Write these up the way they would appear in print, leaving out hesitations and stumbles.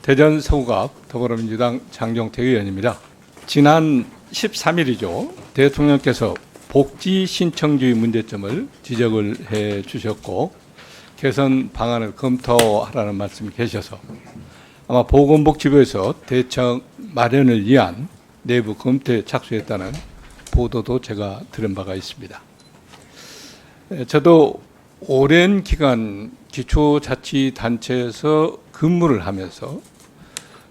대전 서구갑 더불어민주당 장종택 의원입니다. 지난 13일이죠. 대통령께서 복지 신청주의 문제점을 지적을 해 주셨고 개선 방안을 검토하라는 말씀이 계셔서 아마 보건복지부에서 대책 마련을 위한 내부 검토에 착수했다는 보도도 제가 들은 바가 있습니다. 저도 오랜 기간 기초자치단체에서 근무를 하면서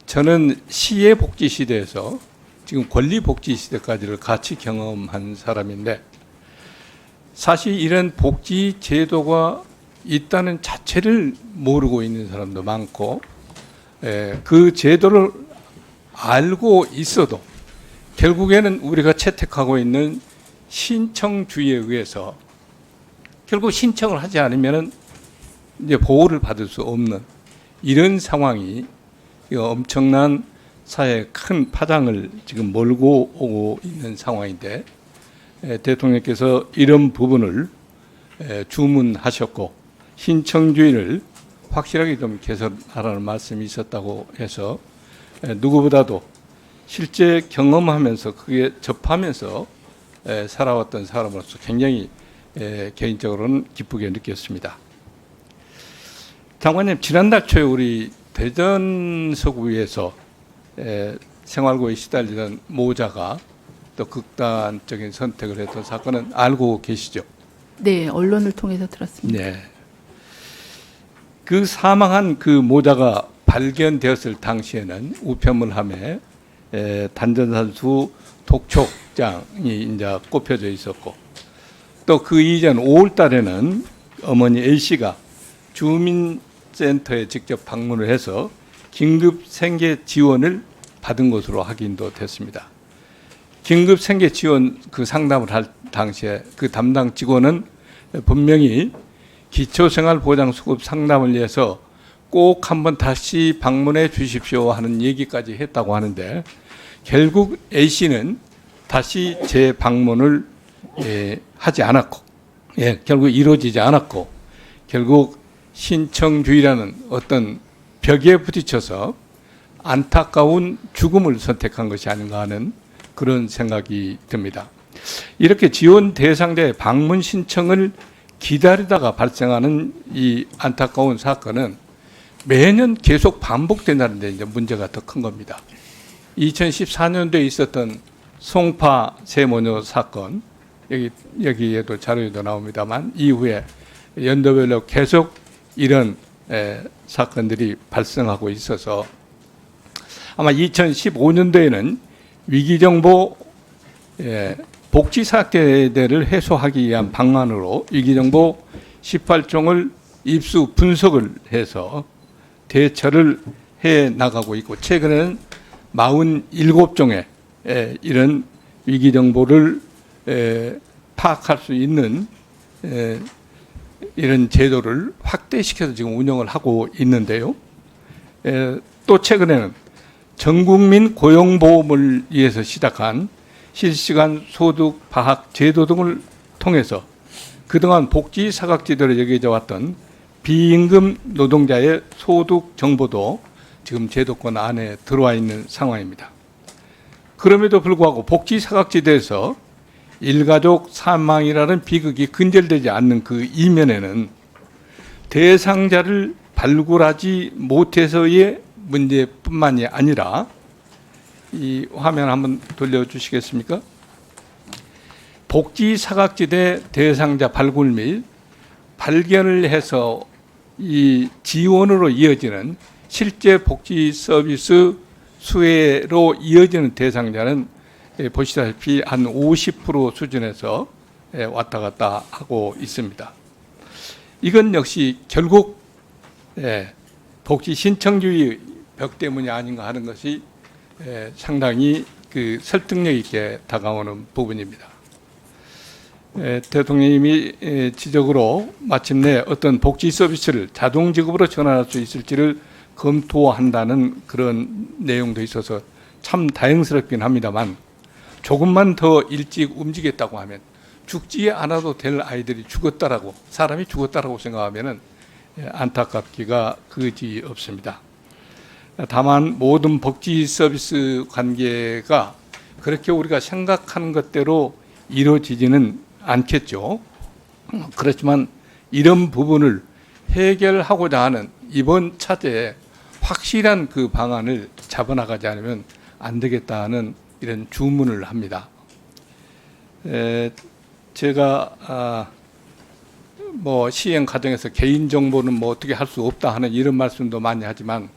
저는 시의 복지 시대에서 지금 권리 복지 시대까지를 같이 경험한 사람인데 사실 이런 복지 제도가 있다는 자체를 모르고 있는 사람도 많고 그 제도를 알고 있어도 결국에는 우리가 채택하고 있는 신청주의에 의해서 결국 신청을 하지 않으면 이제 보호를 받을 수 없는 이런 상황이 엄청난 사회에 큰 파장을 지금 몰고 오고 있는 상황인데 대통령께서 이런 부분을 주문하셨고 신청주의를 확실하게 좀 개선하라는 말씀이 있었다고 해서 누구보다도 실제 경험하면서 그게 접하면서 살아왔던 사람으로서 굉장히 개인적으로는 기쁘게 느꼈습니다. 장관님, 지난달 초에 우리 대전 서구에서 생활고에 시달리던 모자가 또 극단적인 선택을 했던 사건은 알고 계시죠? 네, 언론을 통해서 들었습니다. 네. 그 사망한 그 모자가 발견되었을 당시에는 우편물함에 단전 선수 독촉장이 이제 꼽혀져 있었고 또 그 이전 5월 달에는 어머니 A씨가 주민센터에 직접 방문을 해서 긴급 생계 지원을 받은 것으로 확인도 됐습니다. 긴급 생계 지원 그 상담을 할 당시에 그 담당 직원은 분명히 기초생활보장수급 상담을 위해서 꼭 한번 다시 방문해 주십시오 하는 얘기까지 했다고 하는데 결국 A씨는 다시 재방문을 하지 않았고 결국 이루어지지 않았고 결국 신청주의라는 어떤 벽에 부딪혀서 안타까운 죽음을 선택한 것이 아닌가 하는 그런 생각이 듭니다. 이렇게 지원 대상자의 방문 신청을 기다리다가 발생하는 이 안타까운 사건은 매년 계속 반복된다는 데 이제 문제가 더 큰 겁니다. 2014년도에 있었던 송파 세모녀 사건, 여기에도 자료에도 나옵니다만 이후에 연도별로 계속 이런 사건들이 발생하고 있어서 아마 2015년도에는 위기정보 복지사학대를 해소하기 위한 방안으로 위기정보 18종을 입수 분석을 해서 대처를 해 나가고 있고 최근에는 47종의 이런 위기정보를 파악할 수 있는 이런 제도를 확대시켜서 지금 운영을 하고 있는데요. 또 최근에는 전국민 고용보험을 위해서 시작한 실시간 소득 파악 제도 등을 통해서 그동안 복지 사각지대로 여겨져 왔던 비임금 노동자의 소득 정보도 지금 제도권 안에 들어와 있는 상황입니다. 그럼에도 불구하고 복지 사각지대에서 일가족 사망이라는 비극이 근절되지 않는 그 이면에는 대상자를 발굴하지 못해서의 문제뿐만이 아니라 이 화면 한번 돌려주시겠습니까? 복지 사각지대 대상자 발굴 및 발견을 해서 이 지원으로 이어지는 실제 복지 서비스 수혜로 이어지는 대상자는 보시다시피 한 50% 수준에서 왔다 갔다 하고 있습니다. 이건 역시 결국 복지 신청주의 벽 때문이 아닌가 하는 것이 상당히 그 설득력 있게 다가오는 부분입니다. 대통령님이 지적으로 마침내 어떤 복지 서비스를 자동 지급으로 전환할 수 있을지를 검토한다는 그런 내용도 있어서 참 다행스럽긴 합니다만 조금만 더 일찍 움직였다고 하면 죽지 않아도 될 아이들이 죽었다라고 사람이 죽었다라고 생각하면은 안타깝기가 그지 없습니다. 다만 모든 복지 서비스 관계가 그렇게 우리가 생각하는 것대로 이루어지지는 않겠죠. 그렇지만 이런 부분을 해결하고자 하는 이번 차제에 확실한 그 방안을 잡아나가지 않으면 안 되겠다는 이런 주문을 합니다. 제가 뭐 시행 과정에서 개인 정보는 뭐 어떻게 할 수 없다 하는 이런 말씀도 많이 하지만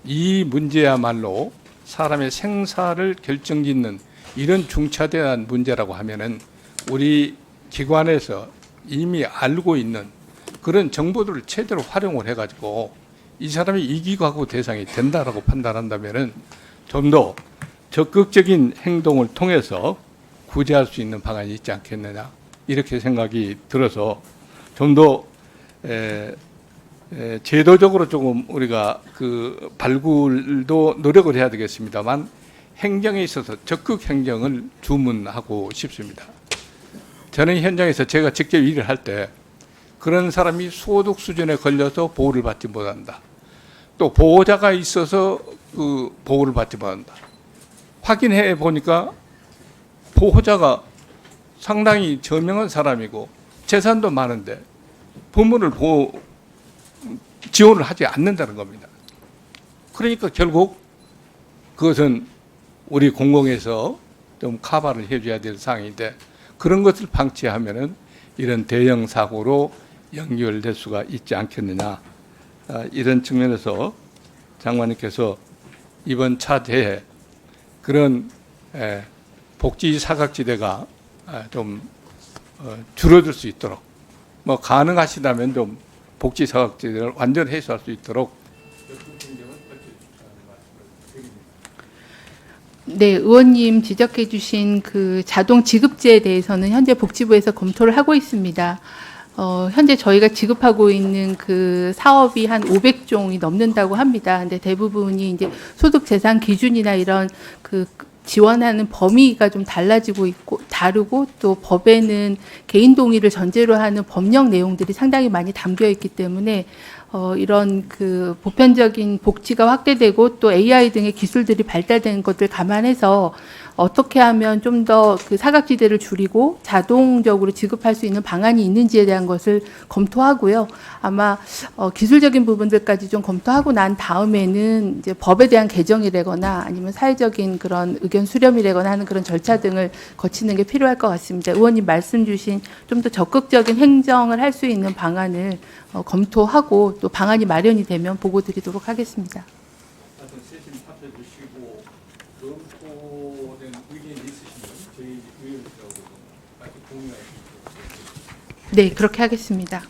이 문제야말로 사람의 생사를 결정짓는 이런 중차대한 문제라고 하면은 우리 기관에서 이미 알고 있는 그런 정보들을 최대로 활용을 해가지고 이 사람이 이기가구 대상이 된다라고 판단한다면은 좀 더 적극적인 행동을 통해서 구제할 수 있는 방안이 있지 않겠느냐 이렇게 생각이 들어서 좀 더 제도적으로 조금 우리가 그 발굴도 노력을 해야 되겠습니다만 행정에 있어서 적극 행정을 주문하고 싶습니다. 저는 현장에서 제가 직접 일을 할 때 그런 사람이 소득 수준에 걸려서 보호를 받지 못한다. 또 보호자가 있어서 그 보호를 받지 못한다. 확인해 보니까 보호자가 상당히 저명한 사람이고 재산도 많은데 부모를 지원을 하지 않는다는 겁니다. 그러니까 결국 그것은 우리 공공에서 좀 커버를 해줘야 될 사항인데 그런 것을 방치하면은 이런 대형 사고로 연결될 수가 있지 않겠느냐 이런 측면에서 장관님께서 이번 차제에 그런 복지 사각지대가 좀 줄어들 수 있도록 뭐 가능하시다면 좀 복지 사각지대를 완전 해소할 수 있도록 네, 의원님 지적해 주신 그 자동 지급제에 대해서는 현재 복지부에서 검토를 하고 있습니다. 현재 저희가 지급하고 있는 그 사업이 한 500종이 넘는다고 합니다. 근데 대부분이 이제 소득 재산 기준이나 이런 그 지원하는 범위가 좀 달라지고 있고 다르고 또 법에는 개인 동의를 전제로 하는 법령 내용들이 상당히 많이 담겨 있기 때문에 이런 그 보편적인 복지가 확대되고 또 AI 등의 기술들이 발달된 것들 감안해서 어떻게 하면 좀 더 그 사각지대를 줄이고 자동적으로 지급할 수 있는 방안이 있는지에 대한 것을 검토하고요. 아마 기술적인 부분들까지 좀 검토하고 난 다음에는 이제 법에 대한 개정이라거나 아니면 사회적인 그런 의견 수렴이라거나 하는 그런 절차 등을 거치는 게 필요할 것 같습니다. 의원님 말씀 주신 좀 더 적극적인 행정을 할 수 있는 방안을 검토하고 또 방안이 마련이 되면 보고 드리도록 하겠습니다. 하여튼 세심 살펴주시고 검토된 의견이 있으시면 저희 의원실하고 같이 공유해 주시기 바랍니다. 네, 그렇게 하겠습니다.